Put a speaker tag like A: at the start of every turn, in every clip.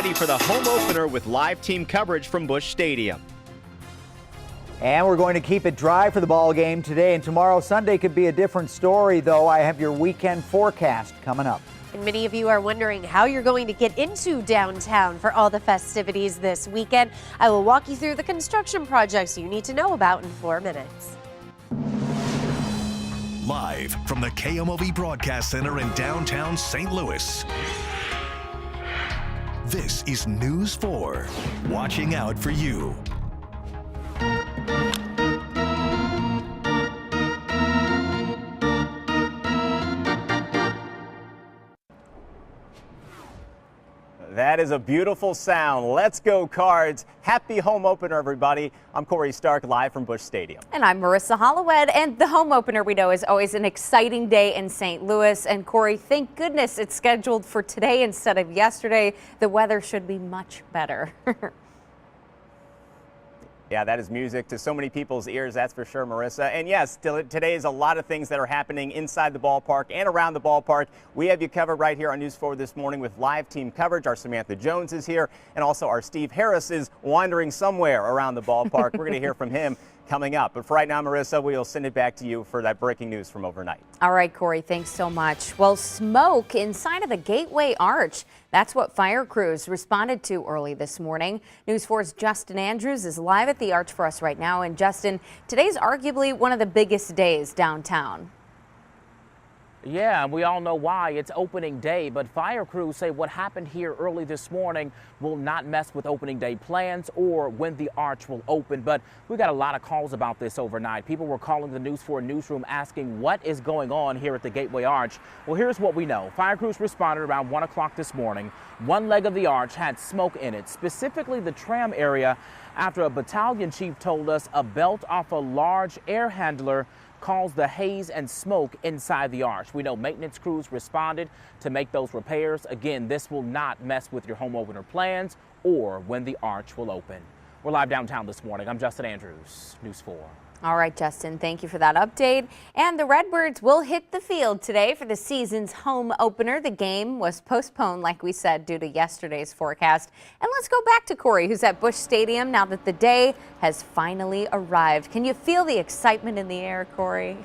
A: ready for the home opener with live team coverage from Busch Stadium.
B: And we're going to keep it dry for the ball game today and tomorrow. Sunday could be a different story, though. I have your weekend forecast coming up.
C: And many of you are wondering how you're going to get into downtown for all the festivities this weekend. I will walk you through the construction projects you need to know about in 4 minutes.
D: Live from the KMOV Broadcast Center in downtown St. Louis. This is News 4, watching out for you.
E: That is a beautiful sound. Let's go Cards. Happy home opener, everybody. I'm Corey Stark, live from Busch Stadium.
F: And I'm Marissa Hollowed. And the home opener, we know, is always an exciting day in St. Louis. And Corey, thank goodness it's scheduled for today instead of yesterday. The weather should be much better.
E: Yeah, that is music to so many people's ears, that's for sure, Marissa. And yes, today is a lot of things that are happening inside the ballpark and around the ballpark. We have you covered right here on News 4 this morning with live team coverage. Our Samantha Jones is here, and also our Steve Harris is wandering somewhere around the ballpark. We're going to hear from him coming up. But for right now, Marissa, we'll send it back to you for that breaking news from overnight.
F: All right, Corey, thanks so much. Well, smoke inside of the Gateway Arch. That's what fire crews responded to early this morning. News 4's Justin Andrews is live at the Arch for us right now. And Justin, today's arguably one of the biggest days downtown.
G: Yeah, and we all know why. It's opening day, but fire crews say what happened here early this morning will not mess with opening day plans or when the arch will open. But we got a lot of calls about this overnight. People were calling the News 4 newsroom asking what is going on here at the Gateway Arch. Well, here's what we know. Fire crews responded around 1 o'clock this morning. One leg of the arch had smoke in it, specifically the tram area, after a battalion chief told us a belt off a large air handler caused the haze and smoke inside the arch. We know maintenance crews responded to make those repairs. Again, this will not mess with your home opener plans or when the arch will open. We're live downtown this morning. I'm Justin Andrews, News 4.
F: All right, Justin, thank you for that update. And the Redbirds will hit the field today for the season's home opener. The game was postponed, like we said, due to yesterday's forecast. And let's go back to Corey, who's at Busch Stadium now that the day has finally arrived. Can you feel the excitement in the air, Corey?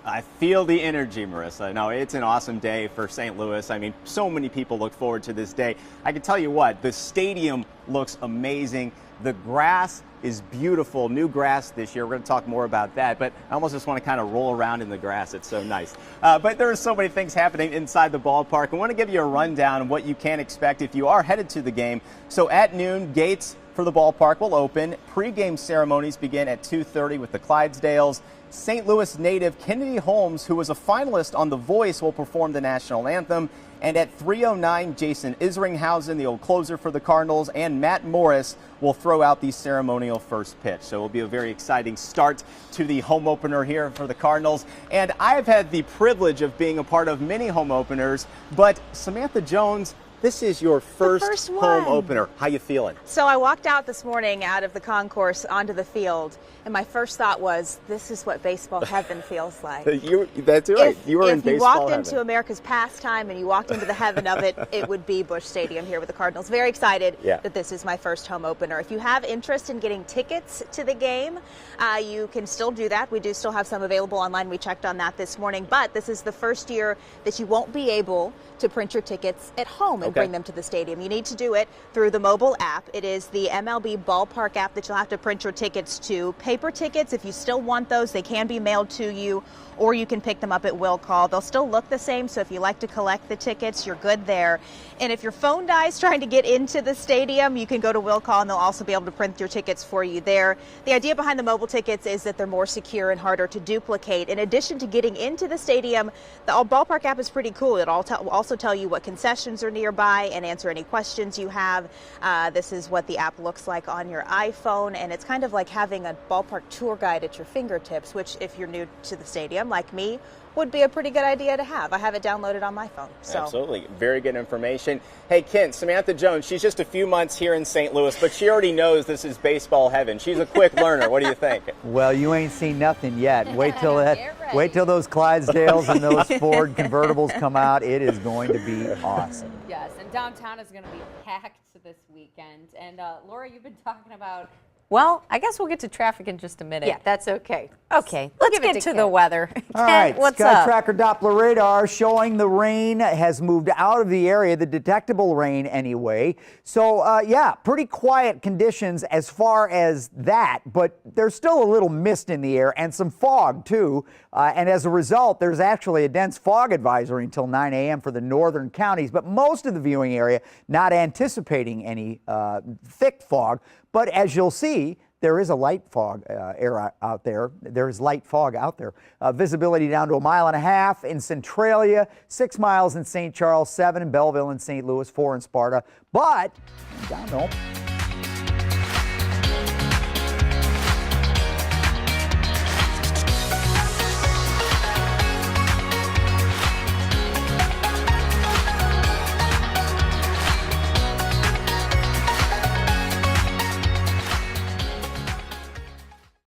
E: I feel the energy, Marissa. No, it's an awesome day for St. Louis. I mean, so many people look forward to this day. I can tell you what, the stadium looks amazing. The grass is beautiful, new grass this year. We're going to talk more about that, but I almost just want to kind of roll around in the grass. It's so nice. But there are so many things happening inside the ballpark. I want to give you a rundown of what you can expect if you are headed to the game. So at noon, gates for the ballpark will open. Pre-game ceremonies begin at 2:30 with the Clydesdales. St. Louis native Kennedy Holmes, who was a finalist on The Voice, will perform the national anthem. And at 3:09, Jason Isringhausen, the old closer for the Cardinals, and Matt Morris will throw out the ceremonial first pitch. So it will be a very exciting start to the home opener here for the Cardinals. And I've had the privilege of being a part of many home openers, but Samantha Jones, this is your first home opener. How you feeling?
H: So I walked out this morning out of the concourse onto the field, and my first thought was, this is what baseball heaven feels like.
E: That's right. You were in baseball heaven.
H: If you walked into America's pastime and you walked into the heaven of it, it would be Busch Stadium here with the Cardinals. Very excited that this is my first home opener. If you have interest in getting tickets to the game, you can still do that. We do still have some available online. We checked on that this morning. But this is the first year that you won't be able to print your tickets at home and bring them to the stadium. You need to do it through the mobile app. It is the MLB Ballpark app that you'll have to print your tickets to. Paper tickets, if you still want those, they can be mailed to you, or you can pick them up at will call. They'll still look the same, so if you like to collect the tickets, you're good there. And if your phone dies trying to get into the stadium, you can go to will call, and they'll also be able to print your tickets for you there. The idea behind the mobile tickets is that they're more secure and harder to duplicate. In addition to getting into the stadium, the Ballpark app is pretty cool. It'll also tell you what concessions are nearby and answer any questions you have. This is what the app looks like on your iPhone, and it's kind of like having a ballpark tour guide at your fingertips, which if you're new to the stadium like me, would be a pretty good idea to have. I have it downloaded on my phone. So.
E: Absolutely. Very good information. Hey, Kent, Samantha Jones, she's just a few months here in St. Louis, but she already knows this is baseball heaven. She's a quick learner. What do you think?
B: Well, you ain't seen nothing yet. Wait till that Wait till those Clydesdales and those Ford convertibles come out. It is going to be awesome.
F: Yes, and downtown is going to be packed this weekend. And Laura, you've been talking about, well, I guess we'll get to traffic in just a minute.
C: Yeah, that's okay.
F: Okay, let's get to the weather.
B: All right,
F: what's
B: Sky
F: up?
B: Tracker Doppler radar showing the rain has moved out of the area, the detectable rain anyway. So, yeah, pretty quiet conditions as far as that, but there's still a little mist in the air and some fog, too. And as a result, there's actually a dense fog advisory until 9 a.m. for the northern counties, but most of the viewing area not anticipating any thick fog. But as you'll see, there is a light fog air out there. There is light fog out there. Visibility down to 1.5 miles in Centralia, 6 miles in St. Charles, 7 in Belleville and St. Louis, 4 in Sparta. But down to